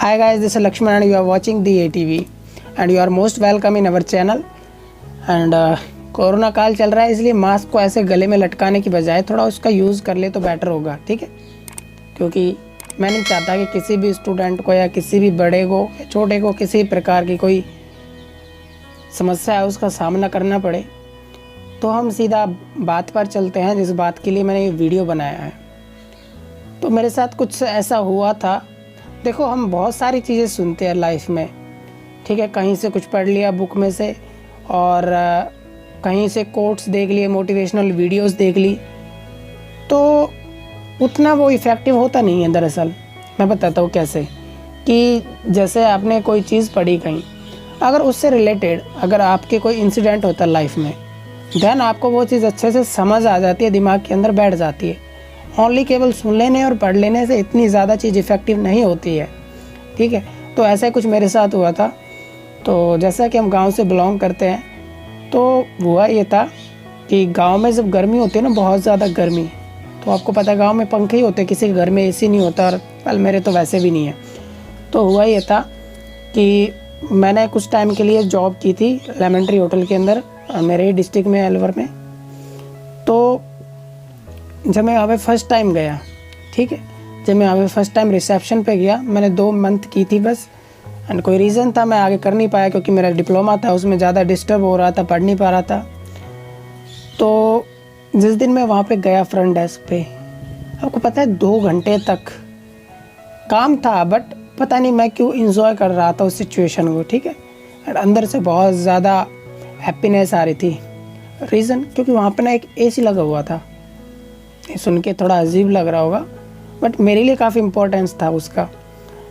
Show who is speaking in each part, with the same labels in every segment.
Speaker 1: Hi guys, this is Lakshman and you are watching the ATV and you are most welcome in our channel. And corona काल चल रहा है, इसलिए mask को ऐसे गले में लटकाने की बजाय थोड़ा उसका यूज़ कर ले तो बेटर होगा, ठीक है। क्योंकि मैं नहीं चाहता कि किसी भी स्टूडेंट को या किसी भी बड़े को या छोटे को किसी प्रकार की कोई समस्या है उसका सामना करना पड़े। तो हम सीधा बात पर चलते हैं, जिस बात के लिए मैंने ये वीडियो बनाया है। तो मेरे साथ कुछ ऐसा हुआ था। देखो, हम बहुत सारी चीज़ें सुनते हैं लाइफ में, ठीक है। कहीं से कुछ पढ़ लिया बुक में से, और कहीं से कोट्स देख लिए, मोटिवेशनल वीडियोस देख ली, तो उतना वो इफ़ेक्टिव होता नहीं है। दरअसल मैं बताता हूँ कैसे, कि जैसे आपने कोई चीज़ पढ़ी कहीं, अगर उससे रिलेटेड अगर आपके कोई इंसिडेंट होता है लाइफ में, देन आपको वो चीज़ अच्छे से समझ आ जाती है, दिमाग के अंदर बैठ जाती है। ओनली केवल सुन लेने और पढ़ लेने से इतनी ज़्यादा चीज़ इफ़ेक्टिव नहीं होती है, ठीक है। तो ऐसा कुछ मेरे साथ हुआ था। तो जैसा कि हम गांव से बिलोंग करते हैं, तो हुआ ये था कि गांव में जब गर्मी होती है ना, बहुत ज़्यादा गर्मी, तो आपको पता है गांव में पंखे ही होते हैं, किसी के घर में एसी नहीं होता, और वेल मेरे तो वैसे भी नहीं है। तो हुआ ये था कि मैंने कुछ टाइम के लिए जॉब की थी लेमन ट्री होटल के अंदर, मेरे ही डिस्ट्रिक्ट में, अलवर में। तो जब मैं वहाँ पे फर्स्ट टाइम गया, ठीक है, जब मैं वहाँ पे फर्स्ट टाइम रिसेप्शन पे गया, मैंने 2 मंथ की थी बस। एंड कोई रीज़न था मैं आगे कर नहीं पाया, क्योंकि मेरा डिप्लोमा था, उसमें ज़्यादा डिस्टर्ब हो रहा था, पढ़ नहीं पा रहा था। तो जिस दिन मैं वहाँ पे गया फ्रंट डेस्क पे, आपको पता है 2 घंटे तक काम था, बट पता नहीं मैं क्यों इंजॉय कर रहा था उस सिचुएशन को, ठीक है। एंड अंदर से बहुत ज़्यादा हैप्पीनेस आ रही थी। रीज़न, क्योंकि वहाँ पे ना एक एसी लगा हुआ था। सुन के थोड़ा अजीब लग रहा होगा, बट मेरे लिए काफ़ी इम्पोर्टेंस था उसका,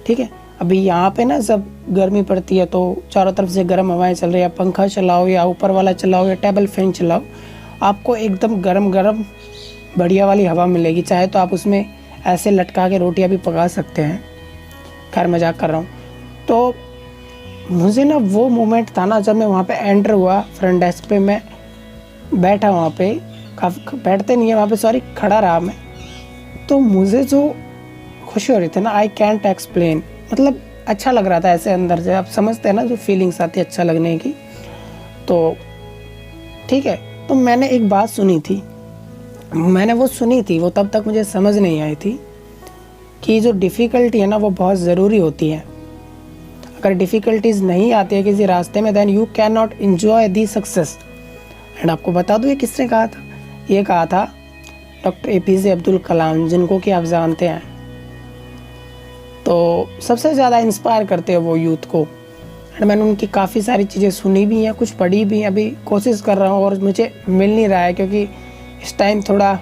Speaker 1: ठीक है। अभी यहाँ पे ना जब गर्मी पड़ती है तो चारों तरफ से गर्म हवाएं चल रही है, पंखा चलाओ या ऊपर वाला चलाओ या टेबल फैन चलाओ, आपको एकदम गरम गरम बढ़िया वाली हवा मिलेगी। चाहे तो आप उसमें ऐसे लटका के रोटियाँ भी पका सकते हैं। खैर, मजाक कर रहा हूँ। तो मुझे ना वो मोमेंट था ना, जब मैं वहाँ पे एंटर हुआ फ्रंट डेस्क पे, मैं बैठा वहाँ पे, काफ़ी बैठते नहीं है वहाँ पे, सॉरी, खड़ा रहा मैं। तो मुझे जो खुशी हो रही थी ना, आई कैंट एक्सप्लेन, मतलब अच्छा लग रहा था ऐसे अंदर से। आप समझते हैं ना जो फीलिंग्स आती है अच्छा लगने की। तो ठीक है, तो मैंने एक बात सुनी थी, वो तब तक मुझे समझ नहीं आई थी कि जो डिफ़िकल्टी है ना, वो बहुत ज़रूरी होती है। अगर डिफ़िकल्टीज़ नहीं आती है किसी रास्ते में, then you can not enjoy the success. And आपको बता दूँ ये किसने कहा था? ये कहा था डॉक्टर APJ अब्दुल कलाम, जिनको कि आप जानते हैं। तो सबसे ज़्यादा इंस्पायर करते हैं वो यूथ को। एंड मैंने उनकी काफ़ी सारी चीज़ें सुनी भी हैं, कुछ पढ़ी भी हैं। अभी कोशिश कर रहा हूँ और मुझे मिल नहीं रहा है, क्योंकि इस टाइम थोड़ा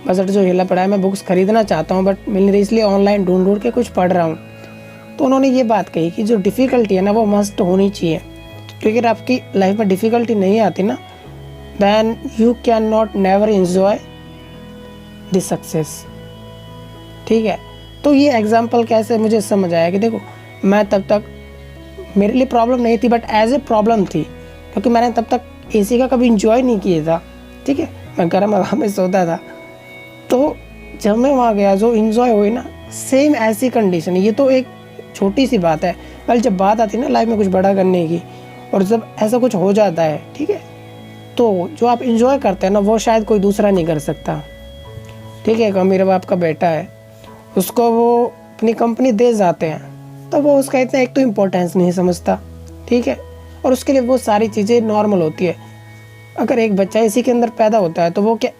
Speaker 1: बजट जो हिला पड़ा है। मैं बुक्स खरीदना चाहता हूँ बट मिल नहीं रही, इसलिए ऑनलाइन ढूंढ के कुछ पढ़ रहा हूँ। तो उन्होंने ये बात कही कि जो डिफ़िकल्टी है ना, वो मस्ट होनी चाहिए, क्योंकि अगर आपकी लाइफ में डिफ़िकल्टी नहीं आती ना, then you cannot never enjoy the success, ठीक है। तो ये एग्जाम्पल कैसे मुझे समझ आया कि देखो, मैं तब तक, मेरे लिए प्रॉब्लम नहीं थी, बट एज ए प्रॉब्लम थी, क्योंकि मैंने तब तक एसी का कभी इंजॉय नहीं किया था, ठीक है। मैं गर्म हवा में सोता था। तो जब मैं वहाँ गया, जो इंजॉय हुई ना, सेम ऐसी कंडीशन। ये तो एक छोटी सी बात है, पर जब बात आती है ना लाइफ में कुछ बड़ा करने की, और जब ऐसा कुछ हो जाता है, ठीक है, तो जो आप इंजॉय करते हैं ना, वो शायद कोई दूसरा नहीं कर सकता, ठीक है। एक अमीर बाप का बेटा है, उसको वो अपनी कंपनी दे जाते हैं, तो वो उसका इतना एक तो इम्पोर्टेंस नहीं समझता, ठीक है, और उसके लिए वो सारी चीज़ें नॉर्मल होती है। अगर एक बच्चा इसी के अंदर पैदा होता है, तो वो क्या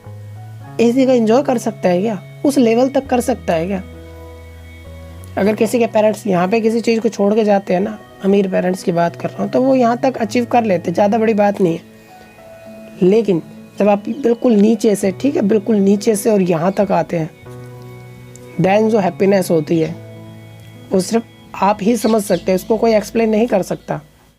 Speaker 1: इसी का इंजॉय कर सकता है क्या? उस लेवल तक कर सकता है क्या? अगर किसी के पेरेंट्स यहाँ पे किसी चीज़ को छोड़ के जाते हैं ना, अमीर पेरेंट्स की बात कर रहा हूँ, तो वो यहाँ तक अचीव कर लेते, ज़्यादा बड़ी बात नहीं है। लेकिन जब आप बिल्कुल नीचे से, ठीक है, बिल्कुल नीचे से और यहाँ तक आते हैं, देन जो हैप्पीनेस होती है, वो सिर्फ आप ही समझ सकते हैं, उसको कोई एक्सप्लेन नहीं कर सकता।